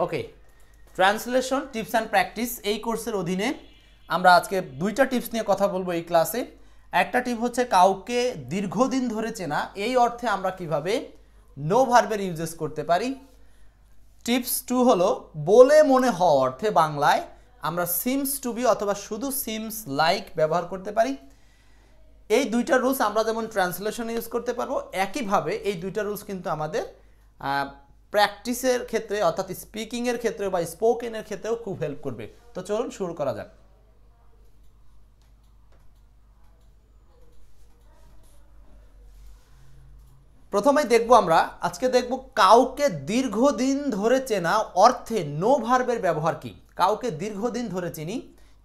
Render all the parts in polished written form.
Okay, translation tips and practice এই কোর্সের অধীনে আমরা আজকে দুইটা টিপস নিয়ে কথা বলবো এই ক্লাসে। একটা টিপ হচ্ছে কাউকে দীর্ঘদিন ধরে চেনা, এই অর্থে আমরা কিভাবে নো ভার্বের ইউজেস করতে পারি। টিপস 2 হলো বলে মনে হওয়া অর্থে বাংলায় আমরা সিমস টু বি অথবা শুধু সিমস লাইক ব্যবহার করতে পারি। এই দুইটা রুলস আমরা যেমন ট্রান্সলেশনে ইউজ করতে পারবো, একইভাবে এই দুইটা রুলস কিন্তু আমাদের প্র্যাকটিসের ক্ষেত্রে অর্থাৎ স্পিকিংয়ের ক্ষেত্রে বা স্পোকেনের ক্ষেত্রেও খুব হেল্প করবে। তো চলুন শুরু করা যাক। প্রথমেই দেখব আমরা আজকে দেখব কাউকে দীর্ঘদিন ধরে চেনা অর্থে নো ভার্বের ব্যবহার কি। কাউকে দীর্ঘদিন ধরে চিনি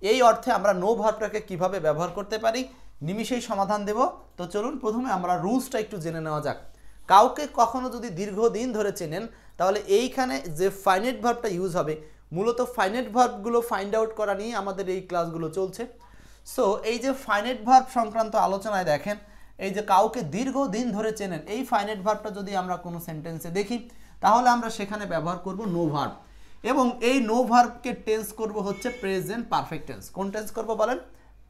এই অর্থে আমরা নো ভার্বটাকে কিভাবে ব্যবহার করতে পারি নিমিষেই সমাধান দেব। তো চলুন প্রথমে আমরা রুলসটা একটু জেনে নেওয়া যাক। কাউকে কখনো যদি দীর্ঘদিন ধরে চেনেন তাহলে এইখানে যে ফাইনাইট ভার্বটা ইউজ হবে, মূলত ফাইনাইট ভার্বগুলো ফাইন্ড আউট করা নিয়ে আমাদের এই ক্লাসগুলো চলছে। সো এই যে ফাইনাইট ভার্ব সংক্রান্ত আলোচনায় দেখেন, এই যে কাউকে দীর্ঘদিন ধরে চেনেন এই ফাইনাইট ভার্বটা যদি আমরা কোনো সেন্টেন্সে দেখি তাহলে আমরা সেখানে ব্যবহার করব নো ভার্ব, এবং এই নো ভার্বকে টেন্স করব হচ্ছে প্রেজেন্ট পারফেক্ট টেন্স। কোন টেন্স করব বলেন?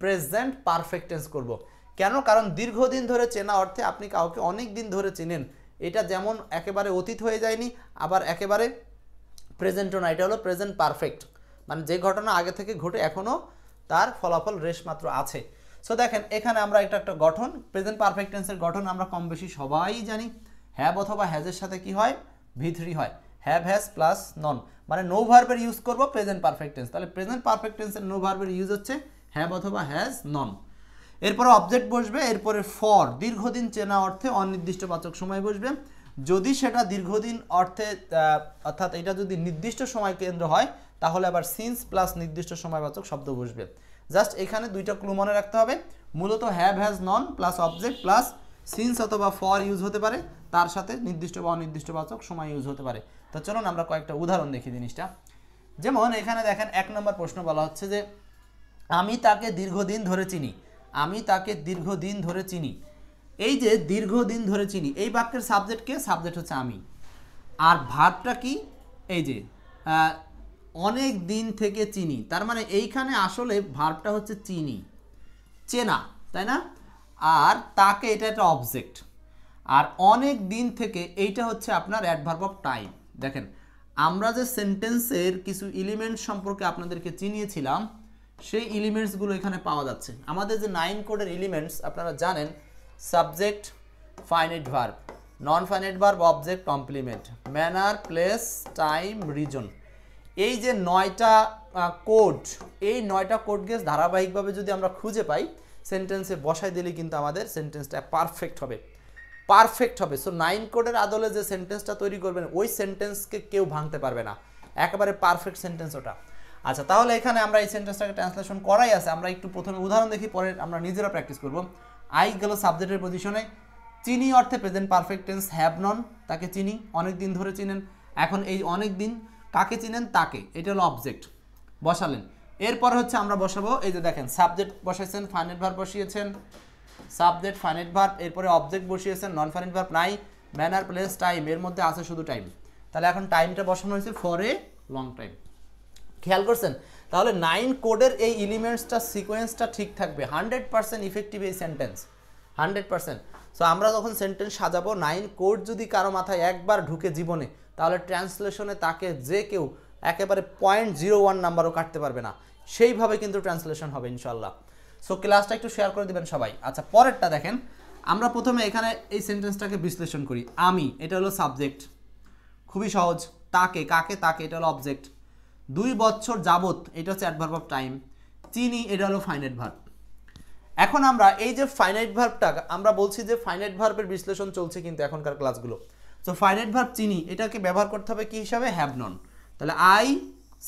প্রেজেন্ট পারফেক্ট টেন্স করব। কেন? কারণ দীর্ঘদিন ধরে চেনা অর্থে আপনি কাউকে অনেক দিন ধরে চেনেন, এটা যেমন একেবারে অতীত হয়ে যায়নি আবার একেবারে প্রেজেন্টও না, এটা হলো প্রেজেন্ট পারফেক্ট, মানে যে ঘটনা আগে থেকে ঘটে এখনও তার ফলাফল রেশ মাত্র আছে। সো দেখেন এখানে আমরা একটা গঠন, প্রেজেন্ট পারফেক্ট টেন্সের গঠন আমরা কম বেশি সবাই জানি। হ্যাভ অথবা হ্যাজের সাথে কি হয়? ভি3 হয়। হ্যাভ হ্যাজ প্লাস নন, মানে নো ভার্বের ইউজ করব প্রেজেন্ট পারফেক্ট টেন্স। তাহলে প্রেজেন্ট পারফেক্ট টেন্সের নো ভার্বের ইউজ হচ্ছে হ্যাভ অথবা হ্যাজ নন। এরপরে অবজেক্ট বসবে, এরপরে ফর দীর্ঘদিন চেনা অর্থে অনির্দিষ্টবাচক সময় বসবে। যদি সেটা দীর্ঘদিন অর্থে অর্থাৎ এটা যদি নির্দিষ্ট সময় কেন্দ্র হয় তাহলে আবার সিন্স প্লাস নির্দিষ্ট সময়বাচক শব্দ বসবে। জাস্ট এখানে দুইটা ক্লু মনে রাখতে হবে, মূলত have has non plus object plus since অথবা ফর ইউজ হতে পারে, তার সাথে নির্দিষ্ট বা অনির্দিষ্টবাচক সময় ইউজ হতে পারে। তো চলুন আমরা কয়েকটা উদাহরণ দেখি জিনিসটা। যেমন এখানে দেখেন 1 নম্বর প্রশ্ন বলা হচ্ছে যে আমি তাকে দীর্ঘদিন ধরে চিনি। আমি তাকে দীর্ঘদিন ধরে চিনি, এই যে দীর্ঘদিন ধরে চিনি এই বাক্যের সাবজেক্ট কে? সাবজেক্ট হচ্ছে আমি, আর ভার্বটা কি? এই যে অনেক দিন থেকে চিনি, তার মানে এইখানে আসলে ভার্বটা হচ্ছে চিনি, চেনা, তাই না? আর তাকে এটা একটা অবজেক্ট, আর অনেক দিন থেকে এইটা হচ্ছে আপনার অ্যাডভার্ব অফ টাইম। দেখেন আমরা যে সেন্টেন্সের কিছু এলিমেন্টস সম্পর্কে আপনাদেরকে চিনিয়েছিলাম সেই এলিমেন্টসগুলো এখানে পাওয়া যাচ্ছে। আমাদের যে 9 কোডের এলিমেন্টস আপনারা জানেন, subject, finite verb, non finite verb, object, complement, manner, place, time, reason, এই যে 9টা কোড, এই 9টা কোড গেস ধারাবাহিকভাবে যদি আমরা খুঁজে পাই সেন্টেন্সে বসাই দিলে কিন্তু আমাদের সেন্টেন্সটা পারফেক্ট হবে, পারফেক্ট হবে। সো 9 কোডের আদলে যে সেন্টেন্সটা তৈরি করবেন ওই সেন্টেন্সকে কেউ ভাঙতে পারবে না, একেবারে পারফেক্ট সেন্টেন্স ওটা। আচ্ছা, তাহলে এখানে আমরা এই সেন্টেন্সটাকে ট্রান্সলেশন করাই আছে, আমরা একটু প্রথমে উদাহরণ দেখি, পরে আমরা নিজেরা প্র্যাকটিস করব। আই গেল সাবজেক্টের পজিশনে, চিনি অর্থে present perfect tense, have known, তাকে চিনি, অনেক দিন ধরে চিনেন। এখন এই অনেক দিন কাকে চিনেন? তাকে, এটা হলো অবজেক্ট বসালেন। এরপরে হচ্ছে আমরা বসাবো, এই যে দেখেন সাবজেক্ট বসাইছেন, ফাইনাইট ভার্ব বসিয়েছেন, সাবজেক্ট ফাইনাইট ভার্ব, এরপরে অবজেক্ট বসিয়েছেন, নন ফাইনাইট ভার্ব নাই, ম্যানার, প্লেস, টাইম, এর মধ্যে আছে শুধু টাইম। তাহলে এখন টাইমটা বসানো হয়েছে ফর এ লং টাইম। খেয়াল করছেন? তাহলে 9 কোডের এই এলিমেন্টসটা সিকোয়েন্সটা ঠিক থাকবে, 100% ইফেক্টিভ এই সেন্টেন্স, 100%। সো আমরা যখন সেন্টেন্স সাজাবো 9 কোড যদি কারো মাথায় একবার ঢুকে জীবনে, তাহলে ট্রান্সলেশনে তাকে যে কেউ একেবারে 0.01 নাম্বারও কাটতে পারবে না, সেইভাবে কিন্তু ট্রান্সলেশন হবে ইনশাল্লাহ। সো ক্লাসটা একটু শেয়ার করে দিবেন সবাই। আচ্ছা, পরেরটা দেখেন, আমরা প্রথমে এখানে এই সেন্টেন্সটাকে বিশ্লেষণ করি। আমি, এটা হলো সাবজেক্ট, খুবই সহজ। তাকে, কাকে, তাকে, এটা হলো অবজেক্ট। 2 বছর যাবত, এটা হচ্ছে অ্যাডভার্ব অফ টাইম। চিনি, এটা হলো ফাইনাইট ভার্ব। এখন আমরা এই যে ফাইনাইট ভার্বটা, আমরা বলছি যে ফাইনাইট ভার্বের বিশ্লেষণ চলছে কিন্তু এখনকার ক্লাসগুলো। সো ফাইনাইট ভার্ব চিনি, এটাকে ব্যবহার করতে হবে কি হিসাবে? Have known. তাহলে I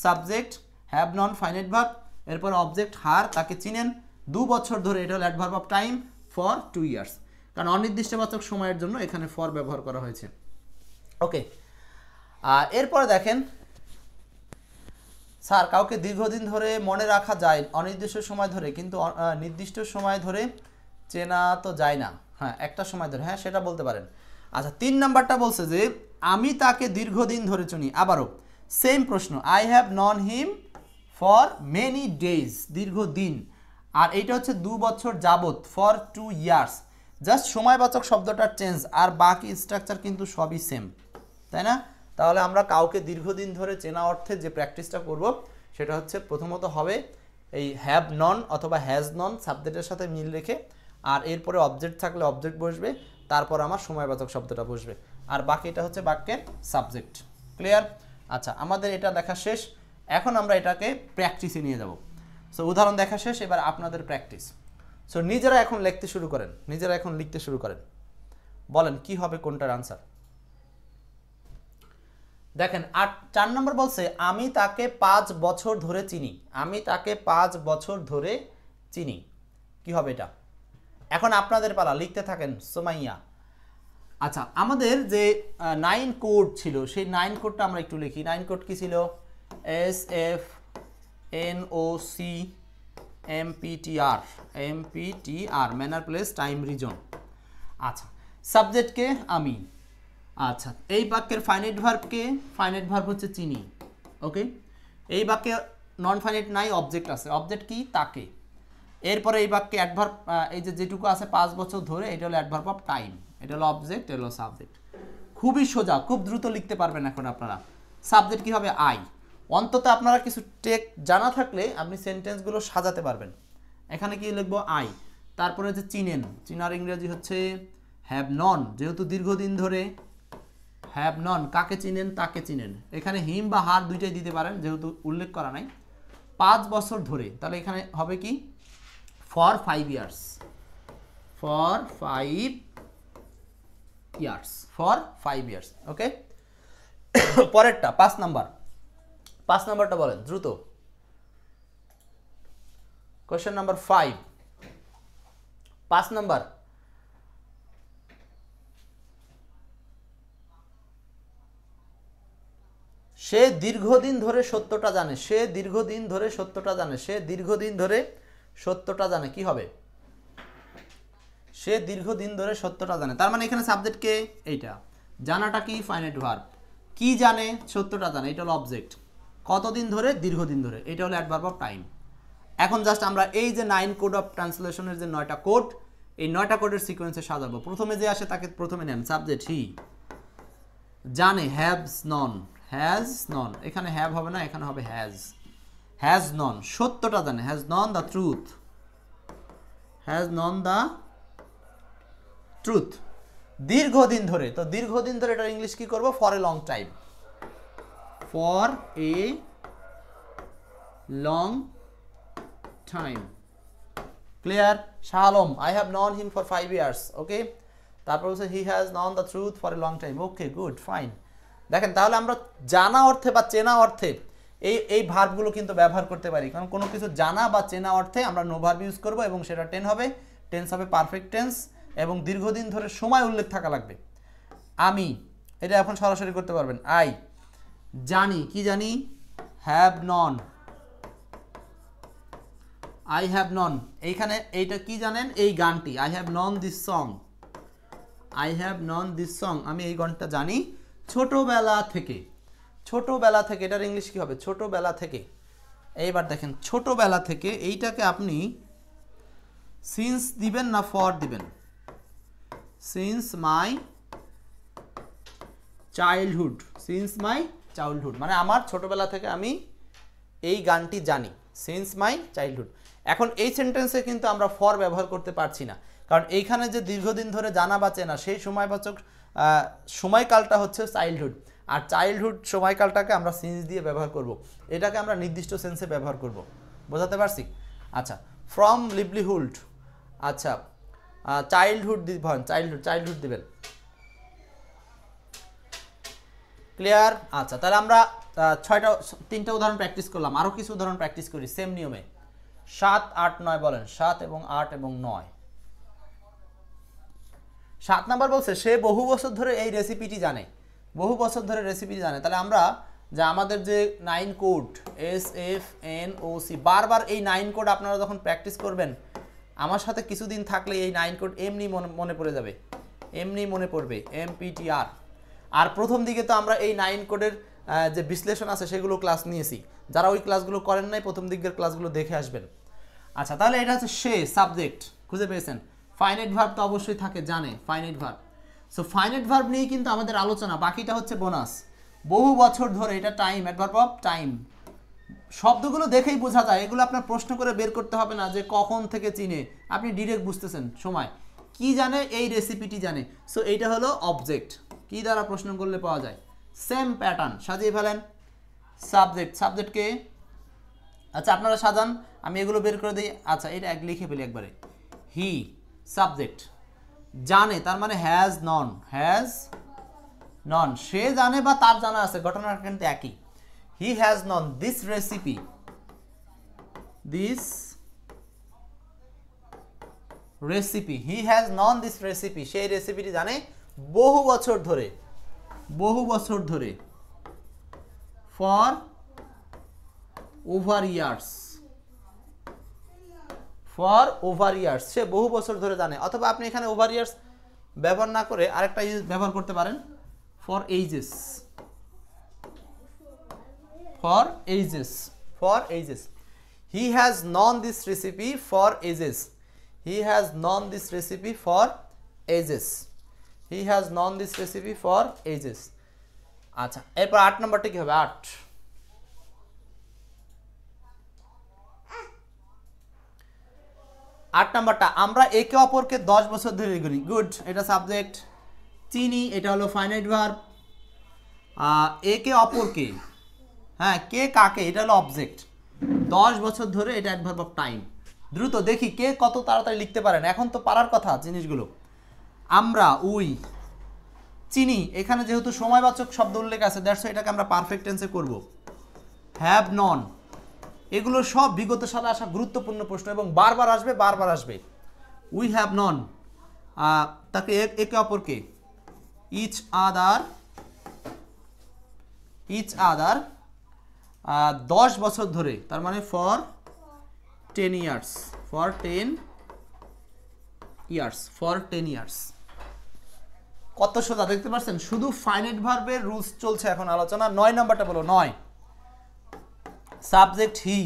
subject, have known finite verb, এরপর অবজেক্ট হার, তাকে চিনেন 2 বছর ধরে, এটা হলো adverb of time for 2 years, কারণ অনির্দিষ্টবাচক সময়ের জন্য এখানে ফর ব্যবহার করা হয়েছে। ওকে, এরপরে দেখেন, স্যার কাউকে দীর্ঘদিন ধরে মনে রাখা যায় অনির্দিষ্ট সময় ধরে, কিন্তু নির্দিষ্ট সময় ধরে চেনা তো যায় না। হ্যাঁ, একটা সময় ধরে, হ্যাঁ সেটা বলতে পারেন। আচ্ছা, 3 নাম্বারটা বলছে যে আমি তাকে দীর্ঘদিন ধরে চিনি। আবারও সেম প্রশ্ন, I have known him for many days, দীর্ঘদিন। আর এইটা হচ্ছে 2 বছর যাবত, ফর 2 ইয়ার্স। জাস্ট সময়বাচক শব্দটার চেঞ্জ, আর বাকি স্ট্রাকচার কিন্তু সবই সেম, তাই না? তাহলে আমরা কাউকে দীর্ঘদিন ধরে চেনা অর্থে যে প্র্যাকটিসটা করব সেটা হচ্ছে প্রথমত হবে এই হ্যাভ নন অথবা হ্যাজ নন সাবজেক্টের সাথে মিল রেখে, আর এরপরে অবজেক্ট থাকলে অবজেক্ট বসবে, তারপর আমার সময়বাচক শব্দটা বসবে, আর বাকিটা হচ্ছে বাক্যের সাবজেক্ট। ক্লিয়ার? আচ্ছা, আমাদের এটা দেখা শেষ, এখন আমরা এটাকে প্র্যাকটিসে নিয়ে যাব। সো উদাহরণ দেখা শেষ, এবার আপনাদের প্র্যাকটিস। সো নিজেরা এখন লিখতে শুরু করেন, নিজেরা এখন লিখতে শুরু করেন, বলেন কি হবে কোনটার আনসার। দেখেন 4 নম্বর বলছে আমি তাকে 5 বছর ধরে চিনি, আমি তাকে 5 বছর ধরে চিনি, কি হবে এটা? এখন আপনাদের পালা, লিখতে থাকেন সুমাইয়া। আচ্ছা, আমাদের যে 9 কোড ছিল সেই 9 কোডটা আমরা একটু লিখি। 9 কোড কি ছিল? SFNOCMPTR, manner, place, time, reason. আচ্ছা, সাবজেক্টকে আমি। আচ্ছা, এই বাক্যের ফাইনাইট ভার্বকে, ফাইনাইট ভার্ব হচ্ছে চিনি। ওকে, এই বাক্যে নন ফাইনাইট নাই, অবজেক্ট আছে। অবজেক্ট কি? তাকে। এরপরে এই বাক্যে অ্যাডভার্ব, এই যে যেটুকু আছে 5 বছর ধরে, এটা হলো অ্যাডভার্ব অফ টাইম, এটা হলো অবজেক্ট, এটা হলো সাবজেক্ট। খুবই সোজা, খুব দ্রুত লিখতে পারবেন এখন আপনারা। সাবজেক্ট কি হবে? আই। অন্তত আপনারা কিছু টেক জানা থাকলে আপনি সেন্টেন্সগুলো সাজাতে পারবেন। এখানে কি লিখবো? আই। তারপরে হচ্ছে চিনেন, চিনার ইংরেজি হচ্ছে হ্যাভ নন, যেহেতু দীর্ঘদিন ধরে হ্যাভ নন, কাকে চিনেন? তাকে চিনেন। এখানে হিম বা হার দুইটাই দিতে পারেন, যেহেতু উল্লেখ করা নাই। 5 বছর ধরে, তাহলে এখানে হবে কি? For 5 years, for 5 years, for 5 years. Okay, পরেরটা 5 নাম্বার। 5 নাম্বারটা বলেন দ্রুত। Question number 5, 5 number. সে দীর্ঘদিন ধরে সত্যটা জানে, সে দীর্ঘদিন ধরে সত্যটা জানে, সে দীর্ঘদিন ধরে সত্যটা জানে, কি হবে? সে দীর্ঘদিন ধরে সত্যটা জানে, তার মানে এখানে সাবজেক্ট কে? এইটা। জানাটা কি? Finite verb. কি জানে? সত্যটা জানে, এটা হলো অবজেক্ট। কতদিন ধরে? দীর্ঘদিন ধরে, এটা হলো অ্যাডভার্ব অফ টাইম। এখন জাস্ট আমরা এই যে 9 কোড অফ ট্রান্সলেশনের যে 9টা কোড, এই 9টা কোডের সিকোয়েন্সে সাজাবো। প্রথমে যে আসে তাকে প্রথমে নেন, সাবজেক্ট হি, জানে, হ্যাভস নন, হ্যাজ নন, এখানে হ্যাভ হবে না, এখানে হবে হ্যাজ। হ্যাজ নন, সত্যটা জানে, has known the truth, has known the truth. দীর্ঘদিন ধরে, তো দীর্ঘদিন ধরে এটার ইংলিশ কি করব? For a long time, for a long time. Clear? Shah Alam, I have known him for 5 years. Okay, তারপর হচ্ছে he has known the truth for a long time. Okay, good, fine. দেখেন, তাহলে আমরা জানা অর্থে বা চেনা অর্থে এই ভার্বগুলো কিন্তু ব্যবহার করতে পারি, কারণ কোনো কিছু জানা বা চেনা অর্থে আমরা নো ভার্ব ইউজ করব, এবং সেটা টেন্স হবে পারফেক্ট টেন্স, এবং দীর্ঘদিন ধরে সময় উল্লেখ থাকা লাগবে। আমি, এটা এখন সরাসরি করতে পারবেন। আই জানি, কি জানি? হ্যাভ নন, আই হ্যাভ নন। এইখানে এইটা কি জানেন? এই গানটি, I have non this song, I have non this song, আমি এই গানটা জানি ছোটবেলা থেকে। ছোটবেলা থেকে, এটার ইংলিশ কি হবে? ছোটবেলা থেকে। এইবার দেখেন, ছোটবেলা থেকে এইটাকে আপনি সিন্স দিবেন না ফর দিবেন? Since my childhood, since my childhood, মানে আমার ছোটবেলা থেকে আমি এই গানটি জানি, সিন্স মাই চাইল্ডহুড। এখন এই সেন্টেন্সে কিন্তু আমরা ফর ব্যবহার করতে পারছি না, কারণ এইখানে যে দীর্ঘদিন ধরে জানা বা চেনা, সেই সময়বাচক সময়কালটা হচ্ছে চাইল্ডহুড, আর চাইল্ডহুড সময়কালটাকে আমরা সিন্স দিয়ে ব্যবহার করব। এটাকে আমরা নির্দিষ্ট সেন্সে ব্যবহার করব। বোঝাতে পারছি? আচ্ছা, ফ্রম লিভলিহুড, আচ্ছা চাইল্ডহুড দিবেন, চাইল্ডহুড দিবেন। ক্লিয়ার? আচ্ছা, তাহলে আমরা 3টা উদাহরণ প্র্যাকটিস করলাম, আরও কিছু উদাহরণ প্র্যাকটিস করি সেম নিয়মে। 7, 8, 9 বলেন, 7 এবং 8 এবং 9। 7 নাম্বার বলছে সে বহু বছর ধরে এই রেসিপিটি জানে, বহু বছর ধরে রেসিপিটি জানে। তাহলে আমরা যে আমাদের যে 9 কোড SFNOC, বারবার এই 9 কোড আপনারা যখন প্র্যাকটিস করবেন, আমার সাথে কিছুদিন থাকলে এই 9 কোড এমনি মনে পড়ে যাবে, এমনি মনে পড়বে, MPTR। আর প্রথম দিকে তো আমরা এই 9 কোডের যে বিশ্লেষণ আছে সেগুলো ক্লাস নিয়েছি। যারা ওই ক্লাসগুলো করেন নাই প্রথম দিকের ক্লাসগুলো দেখে আসবেন। আচ্ছা, তাহলে এটা হচ্ছে সে সাবজেক্ট, খুঁজে পেয়েছেন। ফাইনাইট ভার্ব তো অবশ্যই থাকে, জানে finite verb. So finite verb নিয়েই কিন্তু আমাদের আলোচনা, বাকিটা হচ্ছে বোনাস। বহু বছর ধরে, এটা টাইম, অ্যাডভার্ব অফ টাইম। শব্দগুলো দেখেই বোঝা যায়, এগুলো আপনার প্রশ্ন করে বের করতে হবে না যে কখন থেকে চিনে, আপনি ডিরেক্ট বুঝতেছেন সময়। কি জানে? এই রেসিপিটি জানে। সো এইটা হলো অবজেক্ট, কি দ্বারা প্রশ্ন করলে পাওয়া যায়, সেম প্যাটার্ন। সাজিয়ে ফেলেন। সাবজেক্ট, সাবজেক্টকে আচ্ছা আপনারা সাজান, আমি এগুলো বের করে দিই। আচ্ছা, এটা এক লিখে ফেলি একবারে। হি সাবজেক্ট, জানে তার মানে হ্যাজ নন, হ্যাজ নন, সে জানে বা তার জানা আছে, ঘটনাটা কিন্তু একই। He has known this recipe, this recipe, he has known this recipe, সেই রেসিপিটি জানে বহু বছর ধরে, বহু বছর ধরে। For over years, for over years, সে বহু বছর ধরে জানে। অথবা আপনি এখানে ওভার ইয়ার্স ব্যবহার না করে আরেকটা ব্যবহার করতে পারেন, for ages, for ages, for ages. He has known this recipe for ages, he has known this recipe for ages, he has known this recipe for ages. আচ্ছা, এরপর 8 নম্বরটা কি হবে? 8 নাম্বারটা, আমরা একে অপরকে 10 বছর ধরে করি। গুড, এটা সাবজেক্ট। চিনি, এটা হলো ফাইনাইট ভার্ব। একে অপরকে, হ্যাঁ কে কাকে, এটা হলো অবজেক্ট। 10 বছর ধরে, এটা অ্যাডভার্ব অফ টাইম। দ্রুত দেখি কে কত তাড়াতাড়ি লিখতে পারেন, এখন তো পারার কথা জিনিসগুলো। আমরা, উই, চিনি, এখানে যেহেতু সময়বাচক শব্দ উল্লেখ আছে, দ্যাটস এটাকে আমরা পারফেক্ট টেন্সে করব। হ্যাভ নন, এগুলো সব বিগত সালে আসা গুরুত্বপূর্ণ প্রশ্ন এবং বারবার আসবে, বারবার আসবে। উই হ্যাভ নন, তাকে একে অপরকে, ইচ আদার, ইচ আদার 10 বছর ধরে, তার মানে for 10 years, for 10 years, for 10 years. কত সোজা দেখতে পাচ্ছেন, শুধু ফাইনাইট ভার্বের রুলস চলছে এখন আলোচনা। 9 নাম্বারটা বলো। 9 সাবজেক্ট হি,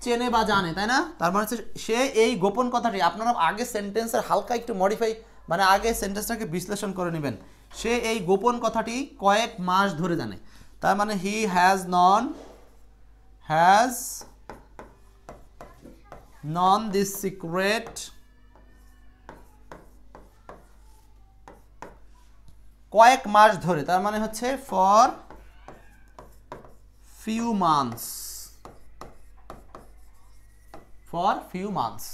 চেনে বা জানে, তাই না? তার মানে সে এই গোপন কথাটি, আপনারা আগে সেন্টেন্সের হালকা একটু মডিফাই, মানে আগে সেন্টেন্সটাকে বিশ্লেষণ করে নেবেন। সে এই গোপন কথাটি কয়েক মাস ধরে জানে, তার মানে হি has non, has known this secret কয়েক মাস ধরে, তার মানে হচ্ছে for few months, for few months.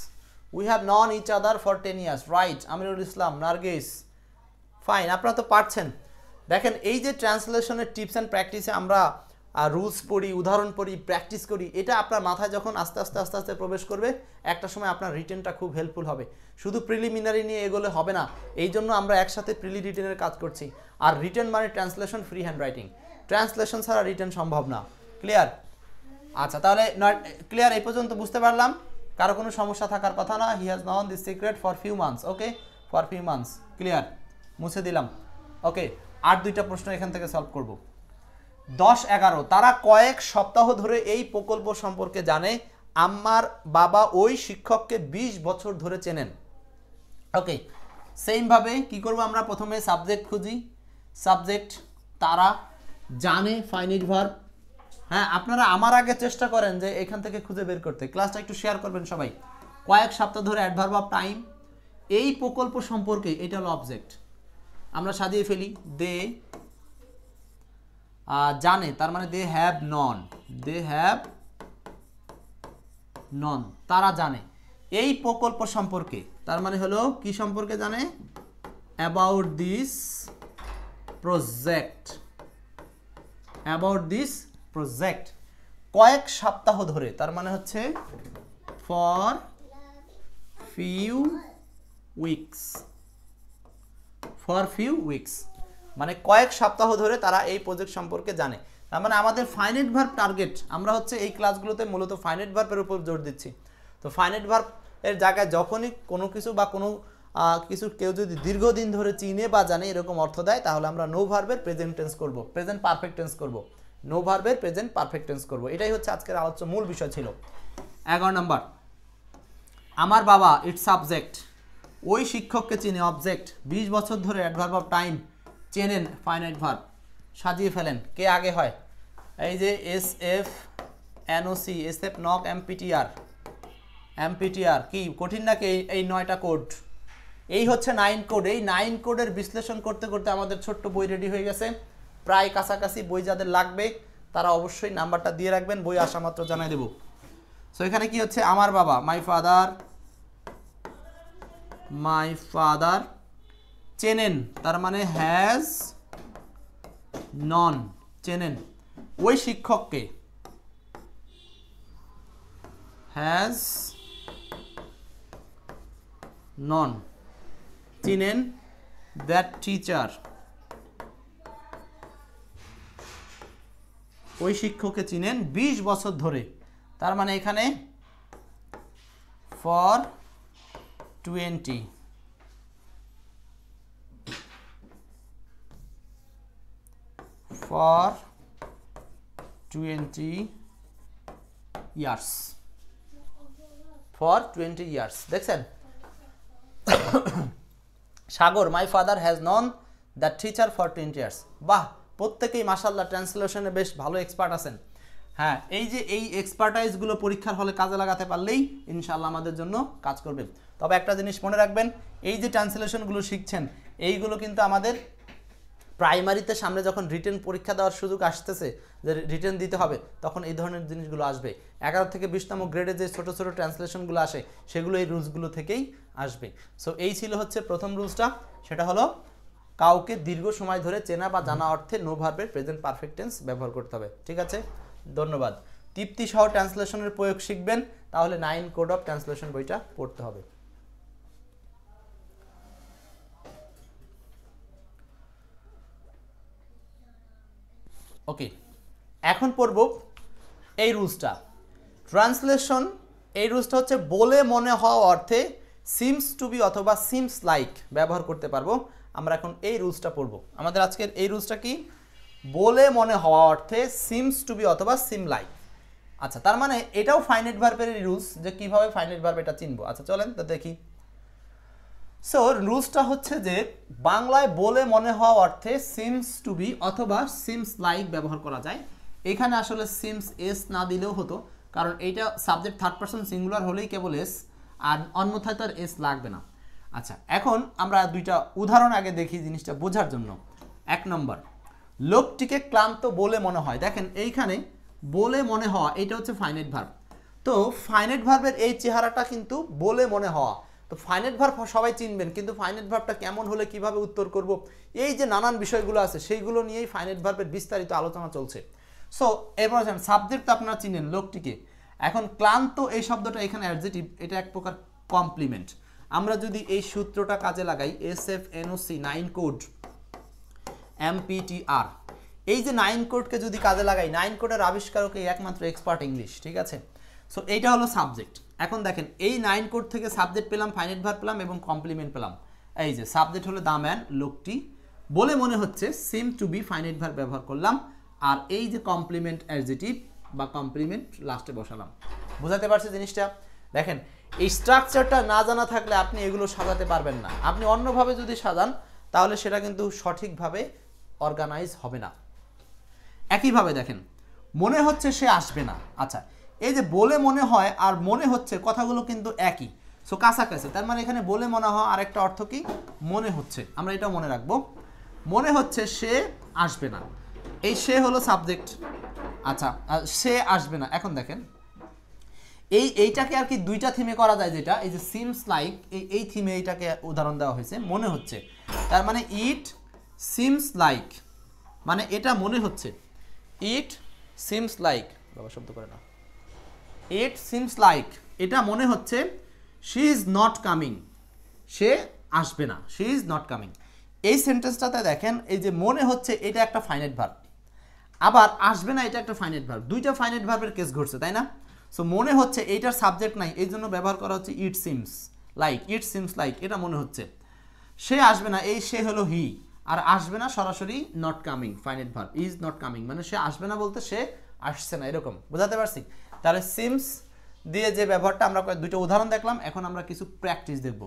We have known each other for 10 years. Right, Amirul Islam, Nargis, fine, আপনারা তো পারছেন। দেখেন, এই যে ট্রান্সলেশনের টিপস অ্যান্ড প্র্যাকটিসে আমরা রুলস পড়ি, উদাহরণ পড়ি, প্র্যাকটিস করি, এটা আপনার মাথায় যখন আস্তে আস্তে আস্তে আস্তে প্রবেশ করবে, একটা সময় আপনার রিটেনটা খুব হেল্পফুল হবে। শুধু প্রিলিমিনারি নিয়ে এগোলে হবে না, এই জন্য আমরা একসাথে প্রিলি রিটেনের কাজ করছি। আর রিটেন মানে translation, free hand writing, translation ছাড়া রিটেন সম্ভব না। ক্লিয়ার? আচ্ছা, তাহলে ক্লিয়ার এই পর্যন্ত বুঝতে পারলাম, কারো কোনো সমস্যা থাকার কথা না। হি has known this secret for few months. Okay, for few months, clear, মুছে দিলাম। ওকে, আর 2টা প্রশ্ন এখান থেকে সলভ করব। 10-11, তারা কয়েক সপ্তাহ ধরে এই প্রকল্প সম্পর্কে জানে। আমার বাবা ওই শিক্ষককে 20 বছর ধরে চেনেন। ওকে, সেমভাবে কি করব আমরা? প্রথমে সাবজেক্ট খুঁজি। সাবজেক্ট তারা, জানে ফাইনাইট ভার্ব। হ্যাঁ, আপনারা আমার আগে চেষ্টা করেন যে এখান থেকে খুঁজে বের করতে। ক্লাসটা একটু শেয়ার করবেন সবাই। কয়েক সপ্তাহ ধরে অ্যাডভার্ব অফ টাইম, এই প্রকল্প সম্পর্কে, এটা হলো অবজেক্ট। আমরা সাজিয়ে ফেলি। দে জানে, তার মানে they have known, they have known, তারা জানে এই প্রকল্প সম্পর্কে, তার মানে হলো কি সম্পর্কে জানে? About this project, about this project, কয়েক সপ্তাহ ধরে, তার মানে হচ্ছে for few weeks, for few weeks, মানে কয়েক সপ্তাহ ধরে তারা এই প্রজেক্ট সম্পর্কে জানে। তার মানে আমাদের ফাইনাইট ভার্ব টার্গেট, আমরা হচ্ছে এই ক্লাসগুলোতে মূলত ফাইনাইট ভার্বের উপর জোর দিচ্ছি। তো ফাইনাইট ভার্ব এর জায়গায় যখনই কোনো কিছু বা কোনো কিছু কেউ যদি দীর্ঘদিন ধরে চিনে বা জানে এরকম অর্থ দেয়, তাহলে আমরা নো ভার্বের প্রেজেন্ট টেন্স করব, প্রেজেন্ট পারফেক্ট টেন্স করব, নো ভার্বের প্রেজেন্ট পারফেক্ট টেন্স করব। এটাই হচ্ছে আজকের আলোচ্য মূল বিষয় ছিল। 11 নম্বর, আমার বাবা ইটস সাবজেক্ট, ওই শিক্ষককে চিনে অবজেক্ট, 20 বছর ধরে অ্যাডভার্ব অফ টাইম, চেনেন ফাইনাইট ভার্ব, সাজিয়ে ফেলেন। কে আগে হয়? এই যে S F NOC, S F NOC, MPTR, MPTR কি কঠিন নাকি? এই 9টা কোড, এই হচ্ছে 9 কোড। এই 9 কোডের বিশ্লেষণ করতে করতে আমাদের ছোট্ট বই রেডি হয়ে গেছে, প্রায় কাছাকাছি। বই যাদের লাগবে তারা অবশ্যই নাম্বারটা দিয়ে রাখবেন, বই আসা মাত্র জানাই দেব। সো এখানে কি হচ্ছে? আমার বাবা, মাই ফাদার, চেনেন তার মানে হ্যাজ নন, চেনেন। ওই শিক্ষককে, হ্যাজ নন, চিনেন। দ্যাট টিচার, ওই শিক্ষককে চিনেন 20 বছর ধরে, তার মানে এখানে ফর 20 ইয়ার্স, ফর 20 ইয়ার্স। দেখছেন? Sagar, my father has known that teacher for 20 years. বাহ, প্রত্যেকেই মাশাআল্লাহ ট্রান্সলেশনে বেশ ভালো এক্সপার্ট আছেন। হ্যাঁ, এই যে এই এক্সপার্টাইজগুলো পরীক্ষার হলে কাজে লাগাতে পারলেই ইনশাআল্লাহ আমাদের জন্য কাজ করবে। তবে একটা জিনিস মনে রাখবেন, এই যে ট্রান্সলেশনগুলো শিখছেন, এইগুলো কিন্তু আমাদের প্রাইমারিতে সামনে যখন রিটেন পরীক্ষা দেওয়ার সুযোগ আসতেছে, যে রিটেন দিতে হবে, তখন এই ধরনের জিনিসগুলো আসবে। 11 থেকে 20তম গ্রেডে যে ছোট ছোট ট্রান্সলেশনগুলো আসে, সেগুলো এই রুলসগুলো থেকেই আসবে। সো এই ছিল হচ্ছে প্রথম রুলসটা, সেটা হলো কাউকে দীর্ঘ সময় ধরে চেনা বা জানা অর্থে নো ভার্বের প্রেজেন্ট পারফেক্ট টেন্স ব্যবহার করতে হবে। ঠিক আছে, ধন্যবাদ। তৃপ্তি সহ ট্রান্সলেশনের প্রয়োগ শিখবেন, তাহলে 9 কোড অফ ট্রান্সলেশন বইটা পড়তে হবে। ওকে, এখন পড়ব এই রুলসটা। ট্রান্সলেশন, এই রুলসটা হচ্ছে বলে মনে হওয়া অর্থে সিমস টু বি অথবা সিমস লাইক ব্যবহার করতে পারবো। আমরা এখন এই রুলসটা পড়ব। আমাদের আজকের এই রুলসটা কি? বলে মনে হওয়া অর্থে সিমস টু বি অথবা সিম লাইক। আচ্ছা, তার মানে এটাও ফাইনাইট ভার্বের রুলস, যে কিভাবে ফাইনাইট ভার্ব এটা চিনবো। আচ্ছা চলেন তো দেখি। সো রুলসটা হচ্ছে যে বাংলায় বলে মনে হওয়া অর্থে সিমস টু বি অথবা সিমস লাইক ব্যবহার করা যায়। এখানে আসলে সিমস এস না দিলেও হতো, কারণ এইটা সাবজেক্ট থার্ড পারসন সিঙ্গুলার হলেই কেবল এস, আর অন্যথায় তার এস লাগবে না। আচ্ছা, এখন আমরা দুইটা উদাহরণ আগে দেখি জিনিসটা বোঝার জন্য। 1 নম্বর, লোকটিকে ক্লান্ত বলে মনে হয়। দেখেন এইখানে বলে মনে হওয়া, এটা হচ্ছে ফাইনাইট ভার্ব। তো ফাইনাইট ভার্বের এই চেহারাটা কিন্তু বলে মনে হওয়া। তো ফাইনাইট ভার্ব সবাই চিনবেন, কিন্তু ফাইনাইট ভার্বটা কেমন হলে কিভাবে উত্তর করব, এই যে নানান বিষয়গুলো আছে, সেইগুলো নিয়েই ফাইনাইট ভার্বের বিস্তারিত আলোচনা চলছে। সো এরপর সাবজেক্ট আপনারা চিনেন লোকটিকে। এখন ক্লান্ত এই শব্দটা এখানে অ্যাডজেক্টিভ, এটা এক প্রকার কমপ্লিমেন্ট। আমরা যদি এই সূত্রটা কাজে লাগাই, SFNOC 9 কোড MPTR, এই যে 9 কোডকে যদি কাজে লাগাই, 9 কোডের আবিষ্কারক এই একমাত্র এক্সপার্ট ইংলিশ। ঠিক আছে, সো এইটা হলো সাবজেক্ট। এখন দেখেন এই 9 কোড থেকে সাবজেক্ট পেলাম, ফাইনাইট ভার্ব পেলাম এবং কমপ্লিমেন্ট পেলাম। এই যে সাবজেক্ট হলো দ্য ম্যান, লোকটি, বলে মনে হচ্ছে seem to B finite verb ব্যবহার করলাম, আর এই যে কমপ্লিমেন্ট অ্যাডজেক্টিভ বা কমপ্লিমেন্ট লাস্টে বসালাম। বুঝাতে পারছি জিনিসটা? দেখেন এই স্ট্রাকচারটা না জানা থাকলে আপনি এগুলো সাজাতে পারবেন না। আপনি অন্যভাবে যদি সাজান তাহলে সেটা কিন্তু সঠিকভাবে অর্গানাইজ হবে না। একইভাবে দেখেন মনে হচ্ছে সে আসবে না। আচ্ছা, এই যে বলে মনে হয় আর মনে হচ্ছে, কথাগুলো কিন্তু একই, সো কাছাকাছি। তার মানে এখানে বলে মনে হয় আরেকটা অর্থ কি? মনে হচ্ছে। আমরা এটাও মনে রাখবো, মনে হচ্ছে সে আসবে না। এই সে হলো সাবজেক্ট। আচ্ছা, সে আসবে না। এখন দেখেন এইটাকে আর কি দুইটা থিমে করা যায়, যেটা এই যে সিমস লাইক, এই থিমে এইটাকে উদাহরণ দেওয়া হয়েছে, মনে হচ্ছে। তার মানে ইট সিমস লাইক, মানে এটা মনে হচ্ছে। ইট সিমস লাইক, বাবা শব্দ করে না, ইট সিমস লাইক, এটা মনে হচ্ছে শি ইজ নট কামিং, সে আসবে না, শি ইজ নট কামিং। এই সেন্টেন্সটাতে দেখেন এই যে মনে হচ্ছে এটা একটা ফাইনাইট ভার্ব, আবার আসবে না এটা একটা ফাইনাইট ভার্ব, দুইটা ফাইনাইট ভার্বের কেস ঘটছে, তাই না? সো মনে হচ্ছে এইটার সাবজেক্ট নাই, এই জন্য ব্যবহার করা হচ্ছে it seems like, it seems like, এটা মনে হচ্ছে। সে আসবে না, এই সে হলো হি, আর আসবে না সরাসরি not coming, finite verb is not coming, মানে সে আসবে না বলতে সে আসছে না, এরকম বোঝাতে পারছি। তাহলে সিমস দিয়ে যে ব্যবহারটা আমরা দুটো উদাহরণ দেখলাম, এখন আমরা কিছু প্র্যাকটিস দেখব।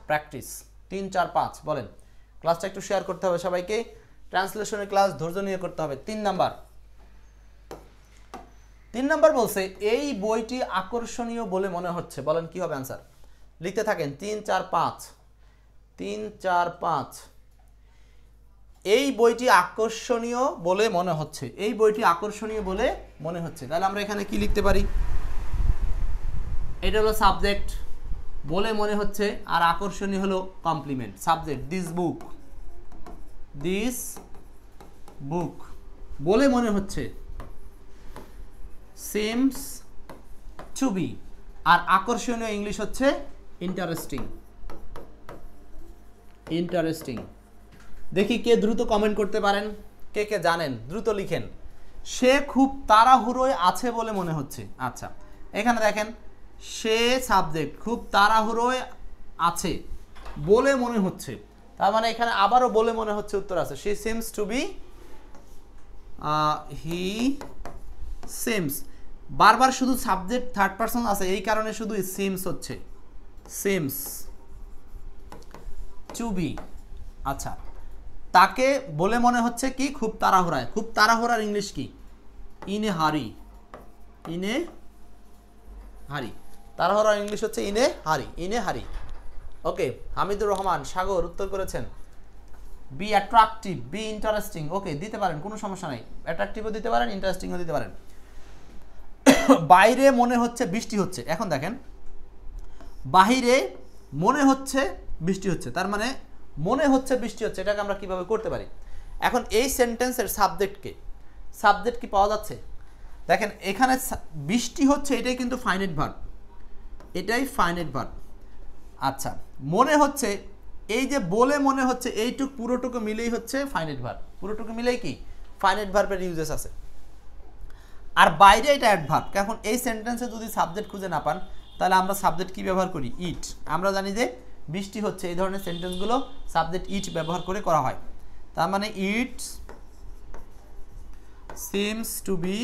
প্র্যাকটিস 3, 4, 5 বলেন। ক্লাসটা একটু শেয়ার করতে হবে সবাইকে, ট্রান্সলেশনের ক্লাস ধৈর্য নিয়ে করতে হবে। 3 নাম্বার বলছে এই বইটি আকর্ষণীয় বলে মনে হচ্ছে, বলেন কি হবে অ্যান্সার, লিখতে থাকেন। 3, 4, 5 3, 4, 5 এই বইটি আকর্ষণীয় বলে মনে হচ্ছে, এই বইটি আকর্ষণীয় বলে মনে হচ্ছে। তাহলে আমরা এখানে কি লিখতে পারি, এটা হলো সাবজেক্ট, বলে মনে হচ্ছে, আর আকর্ষণীয় হলো কমপ্লিমেন্ট। সাবজেক্ট দিস বুক বলে মনে হচ্ছে, সিমস টু বি, আর আকর্ষণীয় ইংলিশ হচ্ছে ইন্টারেস্টিং। দেখি কে দ্রুত কমেন্ট করতে পারেন, কে কে জানেন দ্রুত লিখেন। সে খুব তাড়াহুড়োয় আছে বলে মনে হচ্ছে। আচ্ছা, এখানে দেখেন সে সাবজেক্ট, খুব তাড়াহুড়োয় আছে বলে মনে হচ্ছে, তার মানে এখানে আবারও বলে মনে হচ্ছে উত্তর আছে। she seems to be, he seems, বারবার শুধু সাবজেক্ট থার্ড পারসন আছে, এই কারণে শুধু সিমস হচ্ছে, seems to be। আচ্ছা, তাকে বলে মনে হচ্ছে কি খুব তাড়াহুড়ায়, খুব তাড়াহুড়ার ইংলিশ কি, ইন এ হারি, তাড়াহুড়ার ইংলিশ হচ্ছে ইন এ হারি। ওকে, হামিদুর রহমান সাগর উত্তর করেছেন। বি অ্যাট্রাকটিভ, বি ইন্টারেস্টিং, ওকে দিতে পারেন, কোনো সমস্যা নাই, অ্যাট্রাকটিভও দিতে পারেন, ইন্টারেস্টিংও দিতে পারেন। বাইরে মনে হচ্ছে বৃষ্টি হচ্ছে, এখন দেখেন বাহিরে মনে হচ্ছে বৃষ্টি হচ্ছে, তার মানে মনে হচ্ছে বৃষ্টি হচ্ছে, এটাকে আমরা কিভাবে করতে পারি। এখন এই সেন্টেন্সের সাবজেক্ট কি পাওয়া যাচ্ছে, দেখেন এখানে বৃষ্টি হচ্ছে, এটাই কিন্তু ফাইনাইট ভার্ব, এটাই ফাইনাইট ভার্ব। আচ্ছা, মনে হচ্ছে, এই যে বলে মনে হচ্ছে এইটুক পুরোটুকু মিলেই হচ্ছে ফাইনাইট ভার্ব, পুরোটুকু মিলেই কি ফাইনাইট ভার্বের ইউজেস আছে। আর বাইরে এটা অ্যাডভার্ব। এখন এই সেন্টেন্সে যদি সাবজেক্ট খুঁজে না পান, তাহলে আমরা সাবজেক্ট কি ব্যবহার করি, ইট। আমরা জানি যে বৃষ্টি হচ্ছে, এই ধরনের সেন্টেন্সগুলো সাবজেক্ট ইট ব্যবহার করে করা হয়। তার মানে it seems to be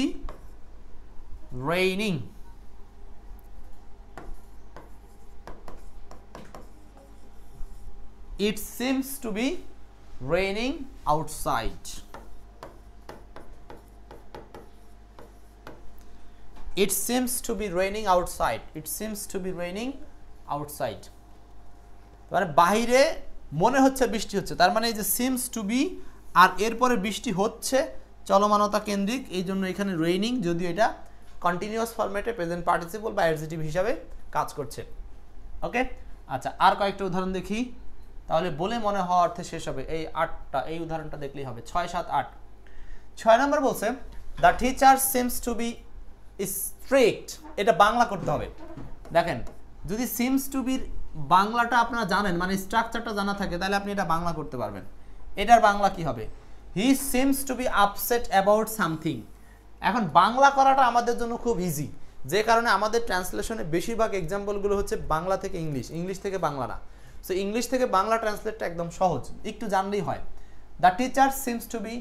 raining, it seems to be raining outside, it seems to be raining outside, it seems to be raining outside। মানে বাইরে মনে হচ্ছে বৃষ্টি হচ্ছে, তার মানে এই যে সিমস টু বি আর এরপরে বৃষ্টি হচ্ছে, চলমানতা কেন্দ্রিক, এই জন্য এখানে রেইনিং, যদিও এটা কন্টিনিউয়াস ফরম্যাটে প্রেজেন্ট পার্টিসিপল বা অ্যাডজেক্টিভ হিসাবে কাজ করছে। ওকে, আচ্ছা আর কয়েকটা উদাহরণ দেখি, তাহলে বলে মনে হওয়া অর্থে শেষ হবে। এই 8টা, এই উদাহরণটা দেখলেই হবে। 6, 7, 8। 6 নম্বর বলছে the teacher seems to be strict, এটা বাংলা করতে হবে। দেখেন যদি সিমস টু বির বাংলাটা আপনারা জানেন, মানে স্ট্রাকচারটা জানা থাকে, তাহলে আপনি এটা বাংলা করতে পারবেন। এটার বাংলা কি হবে, হি seems to be upset about something. এখন বাংলা করাটা আমাদের জন্য খুব ইজি, যে কারণে আমাদের ট্রান্সলেশনে বেশিরভাগ এক্সাম্পলগুলো হচ্ছে বাংলা থেকে ইংলিশ, ইংলিশ থেকে বাংলা না। সো ইংলিশ থেকে বাংলা ট্রান্সলেটটা একদম সহজ, একটু জানলেই হয়। The teacher seems to be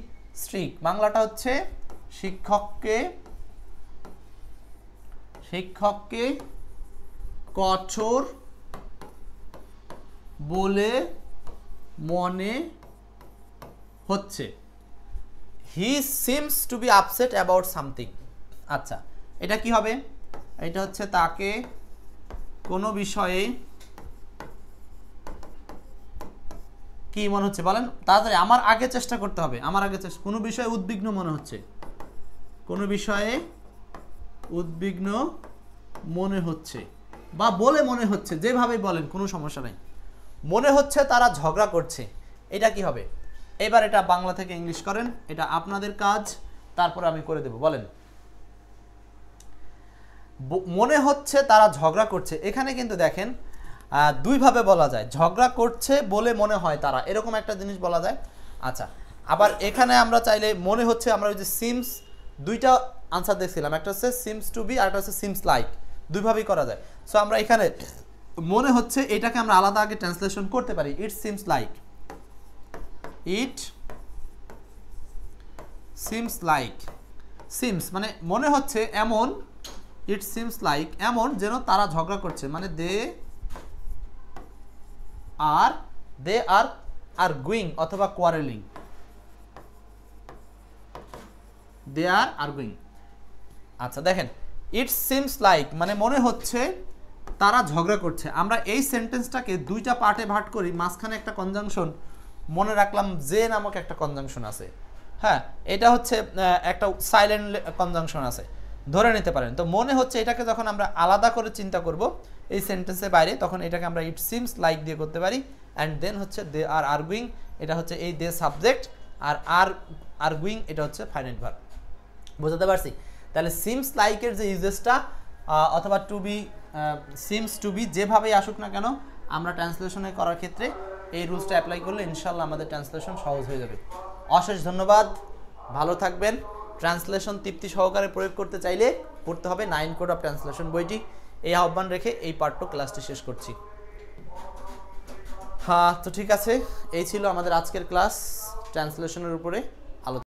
strict, বাংলাটা হচ্ছে শিক্ষককে কঠোর বলে মনে হচ্ছে, he seems to be upset about something. আচ্ছা, এটা কি হবে, এটা হচ্ছে তাকে কোনো বিষয়ে কি মনে হচ্ছে, বলেন তাড়াতাড়ি, আমার আগে চেষ্টা করতে হবে, আমার আগে চেষ্টা, কোনো বিষয়ে উদ্বিগ্ন মনে হচ্ছে, কোনো বিষয়ে উদ্বিগ্ন মনে হচ্ছে বা বলে মনে হচ্ছে, যেভাবেই বলেন কোনো সমস্যা নেই। মনে হচ্ছে তারা ঝগড়া করছে, এটা কি হবে, এবার এটা বাংলা থেকে ইংলিশ করেন, এটা আপনাদের কাজ, তারপর আমি করে দেব। বলেন মনে হচ্ছে তারা ঝগড়া করছে, এখানে কিন্তু দেখেন দুইভাবে বলা যায়, ঝগড়া করছে বলে মনে হয় তারা, এরকম একটা জিনিস বলা যায়। আচ্ছা, আবার এখানে আমরা চাইলে মনে হচ্ছে, আমরা ওই যে সিমস, দুইটা আনসার দেখছিলাম, একটা হচ্ছে সিমস টু বি আর একটা হচ্ছে সিমস লাইক, দুইভাবেই করা যায়। সো আমরা এখানে মনে হচ্ছে এটাকে আমরা আলাদা আগে ট্রান্সলেশন করতে পারি। It seems like, it seems like, seems মানে মনে হচ্ছে এমন, ইট সিমস লাইক এমন যেন তারা ঝগড়া করছে, মানে দে আর আর্গুইং অথবা কোয়ারেলিং, দে আর আর্গুইং। আচ্ছা দেখেন, ইট সিমস লাইক মানে মনে হচ্ছে তারা ঝগড়া করছে। আমরা এই সেন্টেন্সটাকে দুইটা পার্টে ভাগ করি, মাঝখানে একটা কনজাংশন মনে রাখলাম, যে নামক একটা কনজাংশন আছে। হ্যাঁ, এটা হচ্ছে একটা সাইলেন্ট কনজাংশন আছে, ধরে নিতে পারেন। তো মনে হচ্ছে এটাকে যখন আমরা আলাদা করে চিন্তা করব এই সেন্টেন্সের বাইরে, তখন এটাকে আমরা ইট সিমস লাইক দিয়ে করতে পারি। অ্যান্ড দেন হচ্ছে দে আর আর্গুইং, এটা হচ্ছে এই দে সাবজেক্ট, আর আর্গুইং এটা হচ্ছে ফাইনাইট ভার্ব। বুঝতে পারছি? তাহলে সিমস লাইকের যে ইউজেসটা অথবা to be, seems to be যেভাবেই আসুক না কেন, আমরা ট্রান্সলেশনে করার ক্ষেত্রে এই রুলসটা অ্যাপ্লাই করলে ইনশাল্লাহ আমাদের ট্রান্সলেশন সহজ হয়ে যাবে। অশেষ ধন্যবাদ, ভালো থাকবেন। ট্রান্সলেশন তৃপ্তি সহকারে প্রয়োগ করতে চাইলে পড়তে হবে 9 কোড অফ ট্রান্সলেশন বইটি। এই আহ্বান রেখে এই পার্টটুকু ক্লাসটি শেষ করছি। হ্যাঁ, তো ঠিক আছে, এই ছিল আমাদের আজকের ক্লাস ট্রান্সলেশনের উপরে।